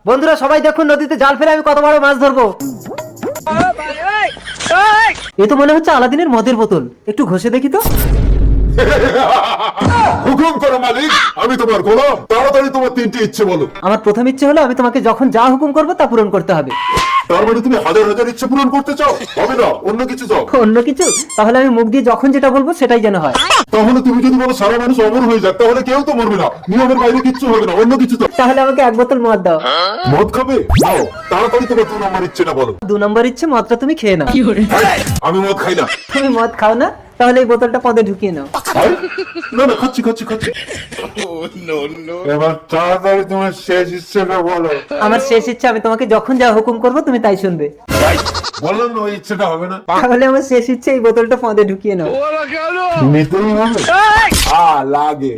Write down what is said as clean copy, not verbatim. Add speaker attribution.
Speaker 1: বন্ধুরা সবাই দেখুন, নদীতে জাল ফেলে আমি কত বড় মাছ ধরবো। এ তো মনে হচ্ছে আলাদিনের মদের বোতল, একটু ঘষে দেখি তো।
Speaker 2: হুকুম করো মালিক, আমি তোমার গোলাম। তাড়াতাড়ি তোমার তিনটি ইচ্ছে বলো।
Speaker 1: আমার প্রথম ইচ্ছে হলো আমি তোমাকে যখন যা হুকুম করবো তা পূরণ করতে হবে।
Speaker 2: তার মানে তুমি হাজার হাজার ইচ্ছে পূরণ করতে চাও? হবে না, অন্য কিছু চাও।
Speaker 1: অন্য কিছু? তাহলে আমি মুখ দিয়ে যখন যেটা বলবো সেটাই যেন হয়।
Speaker 2: তাহলে তুমি যদি বলো সারা মানুষ অমর হয়ে যাক, তাহলে কেউ তো মরবে না, নিয়মের বাইরে কিচ্ছু হবে না, অন্য কিছু চাও।
Speaker 1: তাহলে আমাকে এক বোতল মদ দাও।
Speaker 2: মদ খাবে? নাও, তাড়াতাড়ি তোমার 2 নম্বর ইচ্ছেটা বলো।
Speaker 1: 2 নম্বর ইচ্ছে মদটা তুমি খেয়ে নাও।
Speaker 2: আমি মদ খাই না।
Speaker 1: তুমি মদ খাও না, তাহলে এই বোতলটা পদে ঢুকিয়ে নাও।
Speaker 2: আরে, না না, খাচ্ছি খাচ্ছি খাচ্ছি। এবার তাড়াতাড়ি তোমার শেষ ইচ্ছেটা বলো।
Speaker 1: আমার শেষ ইচ্ছা, আমি তোমাকে যখন যা হুকুম করবো তুমি তাই শুনবে।
Speaker 2: বললাম না ওই ইচ্ছেটা হবে না।
Speaker 1: তাহলে আমার শেষ ইচ্ছে এই বোতলটা পদে ঢুকিয়ে নাও।
Speaker 2: নিতেই হবে। লাগে